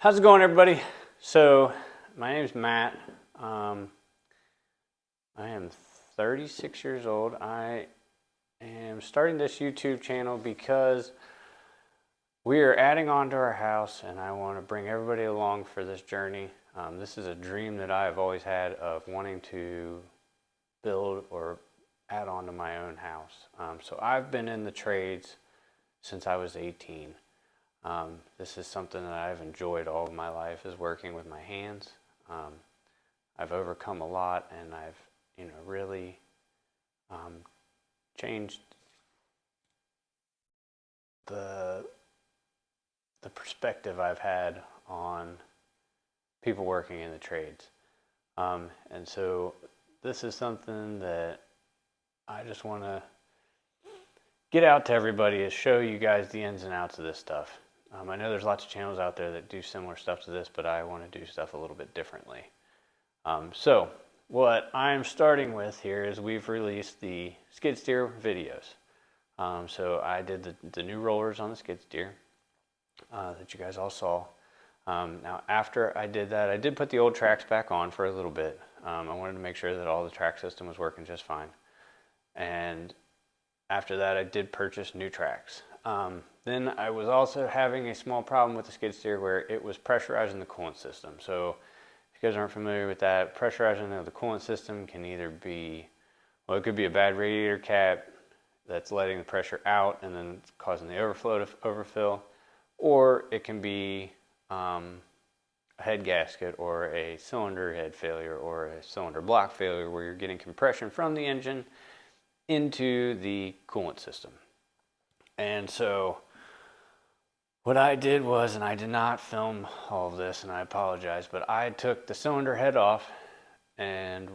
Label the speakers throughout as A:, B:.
A: How's it going, everybody? So, my name is Matt. I am 36 years old. I am starting this YouTube channel because we are adding on to our house, and I want to bring everybody along for this journey. This is a dream that I have always had of wanting to build or add on to my own house. So I've been in the trades since I was 18. This is something that I've enjoyed all of my life, is working with my hands. I've overcome a lot, and I've really changed the perspective I've had on people working in the trades. And so this is something that I just want to get out to everybody, is show you guys the ins and outs of this stuff. I know there's lots of channels out there that do similar stuff to this, but I want to do stuff a little bit differently. So what I'm starting with here is we've released the skid steer videos. So I did the new rollers on the skid steer that you guys all saw. Now after I did that, I did put the old tracks back on for a little bit. I wanted to make sure that all the track system was working just fine. And after that, I did purchase new tracks. Then I was also having a small problem with the skid steer where it was pressurizing the coolant system. So if you guys aren't familiar with that, pressurizing of the coolant system can either be, well, it could be a bad radiator cap that's letting the pressure out and then causing the overflow to overfill, or it can be a head gasket or a cylinder head failure or a cylinder block failure where you're getting compression from the engine into the coolant system. And so what I did was, and I did not film all of this, and I apologize, but I took the cylinder head off, and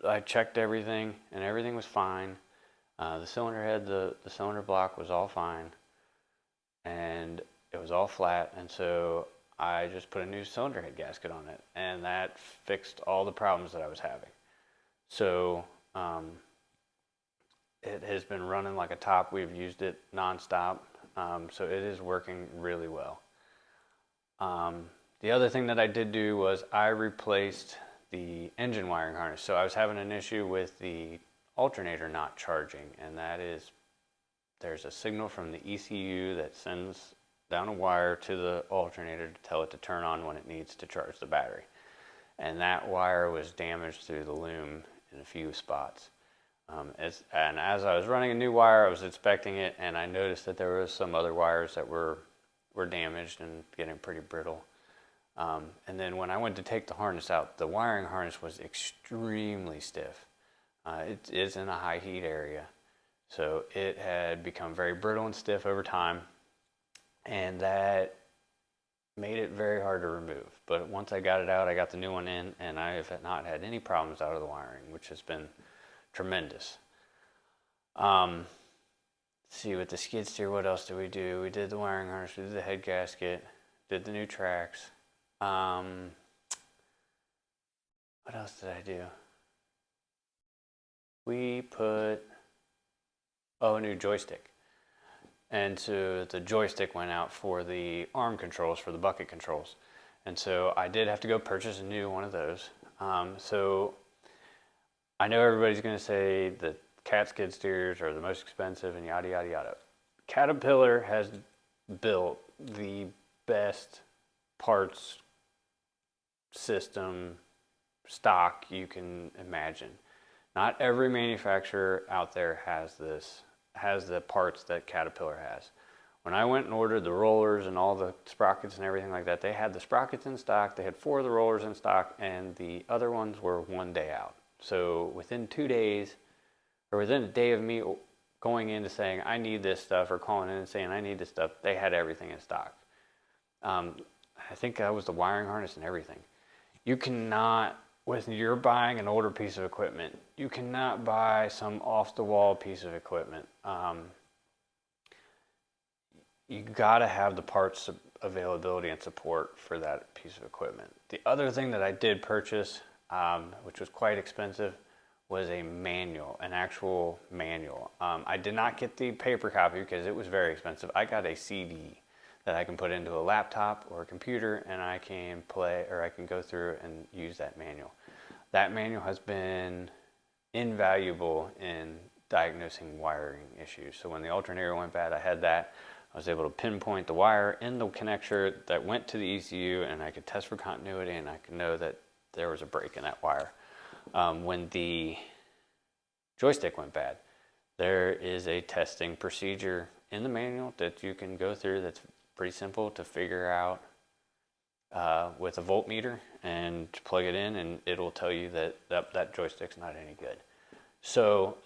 A: I checked everything, and everything was fine. The cylinder head, the cylinder block was all fine, and it was all flat, and so I just put a new cylinder head gasket on it, and that fixed all the problems that I was having. So it has been running like a top. We've used it nonstop, so it is working really well. The other thing that I did do was I replaced the engine wiring harness. So I was having an issue with the alternator not charging, and that is, there's a signal from the ECU that sends down a wire to the alternator to tell it to turn on when it needs to charge the battery. And that wire was damaged through the loom in a few spots. As I was running a new wire, I was inspecting it, and I noticed that there was some other wires that were damaged and getting pretty brittle. And then when I went to take the harness out, the wiring harness was extremely stiff. It is in a high heat area, so it had become very brittle and stiff over time, and that made it very hard to remove. But once I got it out, I got the new one in, and I have not had any problems out of the wiring, which has been tremendous. Let's see, with the skid steer, what else did we do? We did the wiring harness, we did the head gasket, did the new tracks. What else did I do? We put a new joystick. And so the joystick went out for the arm controls, for the bucket controls. And so I did have to go purchase a new one of those. So I know everybody's going to say that cat skid steers are the most expensive and yada, yada, yada. Caterpillar has built the best parts system stock you can imagine. Not every manufacturer out there has the parts that Caterpillar has. When I went and ordered the rollers and all the sprockets and everything like that, they had the sprockets in stock, they had 4 of the rollers in stock, and the other ones were 1 day out. So within 2 days, or within a day of me going into saying I need this stuff, or calling in and saying I need this stuff, they had everything in stock. I think that was the wiring harness and everything. You cannot, when you're buying an older piece of equipment, you cannot buy some off-the-wall piece of equipment. You gotta have the parts availability and support for that piece of equipment. The other thing that I did purchase, which was quite expensive, was a manual, an actual manual. I did not get the paper copy because it was very expensive. I got a CD that I can put into a laptop or a computer, and I can play, or I can go through and use that manual. That manual has been invaluable in diagnosing wiring issues. So when the alternator went bad, I had that. I was able to pinpoint the wire in the connector that went to the ECU, and I could test for continuity, and I could know that there was a break in that wire. When the joystick went bad, there is a testing procedure in the manual that you can go through that's pretty simple to figure out with a voltmeter, and plug it in, and it'll tell you that that joystick's not any good. So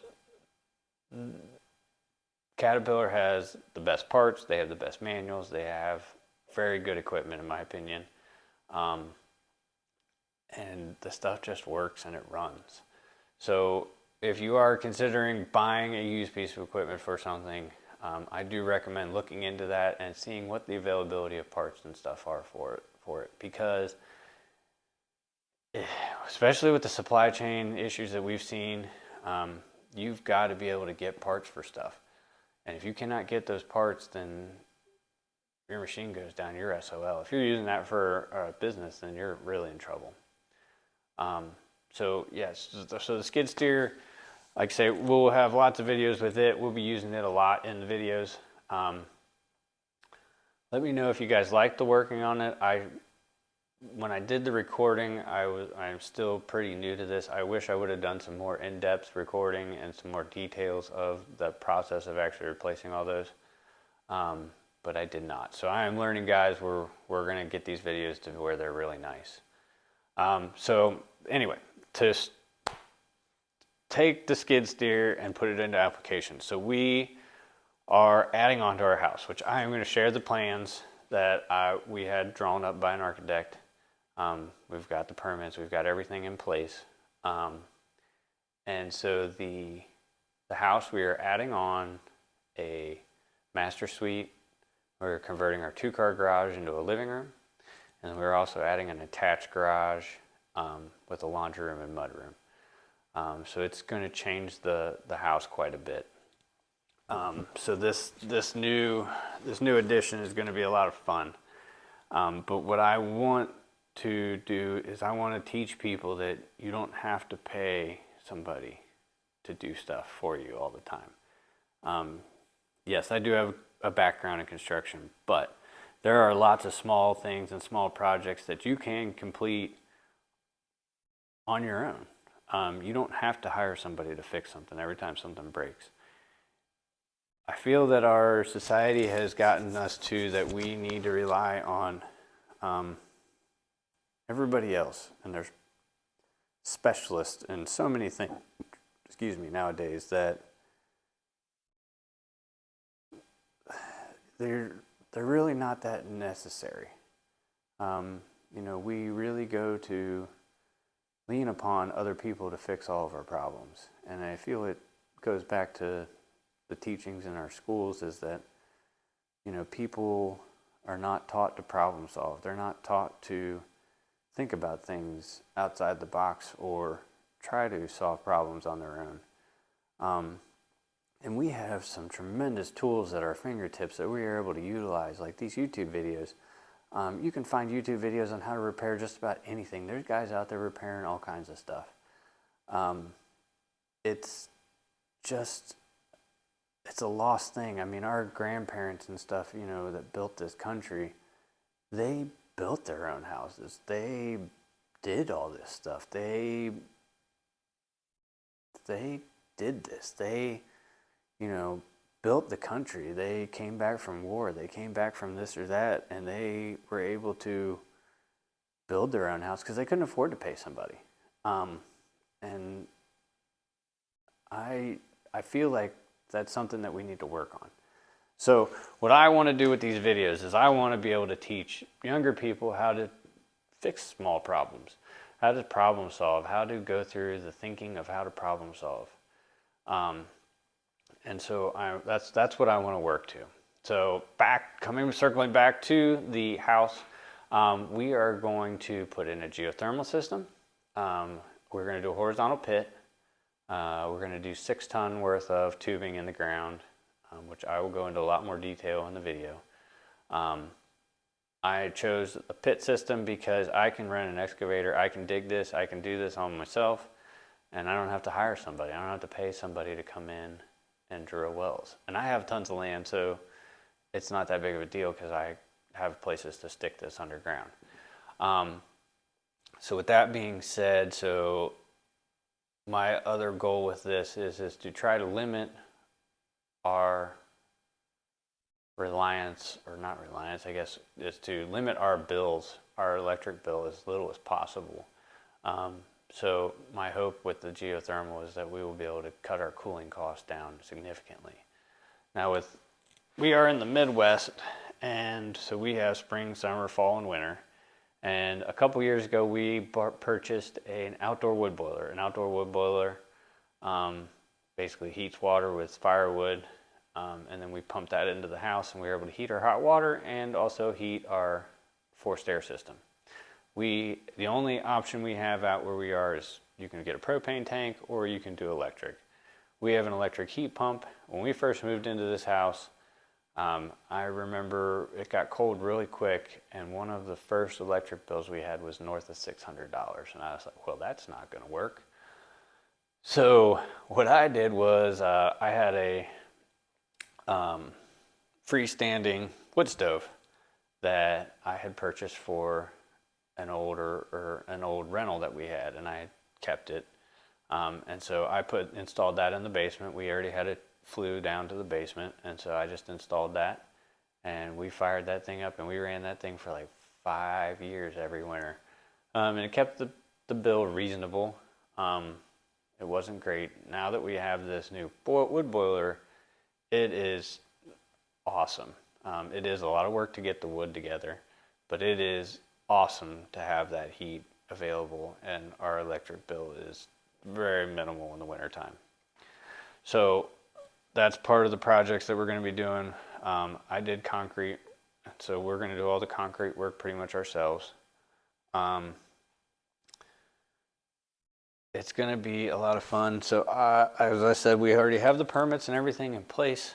A: Caterpillar has the best parts, they have the best manuals, they have very good equipment in my opinion, and the stuff just works and it runs. So if you are considering buying a used piece of equipment for something, I do recommend looking into that and seeing what the availability of parts and stuff are for it, because especially with the supply chain issues that we've seen, you've got to be able to get parts for stuff. And if you cannot get those parts, then your machine goes down, you're SOL. If you're using that for a business, then you're really in trouble. So yes, so the skid steer, like I say, we'll have lots of videos with it. We'll be using it a lot in the videos. Let me know if you guys like the working on it. When I did the recording, I'm still pretty new to this. I wish I would have done some more in-depth recording and some more details of the process of actually replacing all those, but I did not. So I am learning, guys. We're going to get these videos to where they're really nice. So anyway, to take the skid steer and put it into application. So we are adding on to our house, which I am going to share the plans that we had drawn up by an architect. We've got the permits, we've got everything in place. And so the house, we are adding on a master suite. We're converting our 2-car garage into a living room. And we're also adding an attached garage with a laundry room and mudroom. So it's going to change the house quite a bit. So this new addition is going to be a lot of fun. But what I want to do is I want to teach people that you don't have to pay somebody to do stuff for you all the time. Yes, I do have a background in construction, but there are lots of small things and small projects that you can complete on your own. You don't have to hire somebody to fix something every time something breaks. I feel that our society has gotten us to that we need to rely on everybody else, and there's specialists in so many things, nowadays, that they're really not that necessary. We really go to lean upon other people to fix all of our problems, and I feel it goes back to the teachings in our schools, is that people are not taught to problem solve. They're not taught to think about things outside the box or try to solve problems on their own. And we have some tremendous tools at our fingertips that we are able to utilize, like these YouTube videos. You can find YouTube videos on how to repair just about anything. There's guys out there repairing all kinds of stuff. It's a lost thing. I mean, our grandparents and stuff, that built this country, they built their own houses. They did all this stuff. They did this. They, built the country. They came back from war. They came back from this or that, and they were able to build their own house because they couldn't afford to pay somebody. And I feel like that's something that we need to work on. So what I want to do with these videos is I want to be able to teach younger people how to fix small problems, how to problem solve, how to go through the thinking of how to problem solve. And so that's what I want to work to. So circling back to the house, we are going to put in a geothermal system. We're going to do a horizontal pit. We're going to do 6 ton worth of tubing in the ground, which I will go into a lot more detail in the video. I chose a pit system because I can run an excavator, I can dig this, I can do this on myself, and I don't have to hire somebody. I don't have to pay somebody to come in and drill wells. And I have tons of land, so it's not that big of a deal because I have places to stick this underground. So with that being said, so my other goal with this is to try to limit our reliance, or not reliance, I guess, is to limit our bills, our electric bill, as little as possible. So my hope with the geothermal is that we will be able to cut our cooling costs down significantly. Now we are in the Midwest, and so we have spring, summer, fall, and winter. And a couple years ago, we purchased an outdoor wood boiler. An outdoor wood boiler basically heats water with firewood, and then we pump that into the house, and we were able to heat our hot water and also heat our forced air system. The only option we have out where we are is you can get a propane tank or you can do electric. We have an electric heat pump. When we first moved into this house, I remember it got cold really quick, and one of the first electric bills we had was north of $600, and I was like, well, that's not going to work. So what I did was I had a freestanding wood stove that I had purchased for an old rental that we had, and I kept it. And so I installed that in the basement. We already had it flue down to the basement, and so I just installed that, and we fired that thing up, and we ran that thing for like 5 years every winter. And it kept the bill reasonable. It wasn't great. Now that we have this new wood boiler, it is awesome. It is a lot of work to get the wood together, but it is awesome to have that heat available, and our electric bill is very minimal in the wintertime. So that's part of the projects that we're going to be doing. I did concrete, so we're going to do all the concrete work pretty much ourselves. It's going to be a lot of fun. So as I said, we already have the permits and everything in place.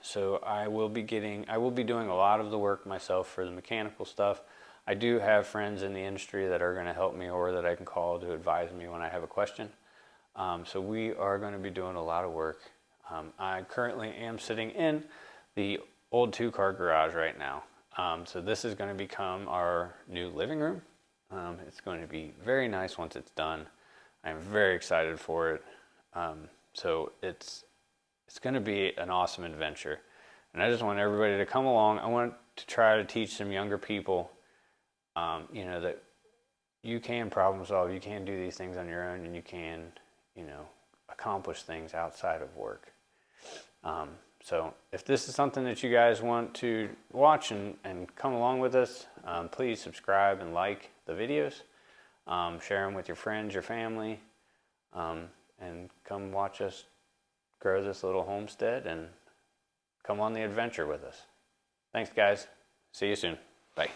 A: So I will be doing a lot of the work myself for the mechanical stuff. I do have friends in the industry that are going to help me, or that I can call to advise me when I have a question. So we are going to be doing a lot of work. I currently am sitting in the old 2-car garage right now. So this is going to become our new living room. It's going to be very nice once it's done. I'm very excited for it. So it's going to be an awesome adventure. And I just want everybody to come along. I want to try to teach some younger people, that you can problem solve. You can do these things on your own, and you can, accomplish things outside of work. So if this is something that you guys want to watch and come along with us, please subscribe and like the videos. Share them with your friends, your family, and come watch us grow this little homestead and come on the adventure with us. Thanks, guys. See you soon. Bye.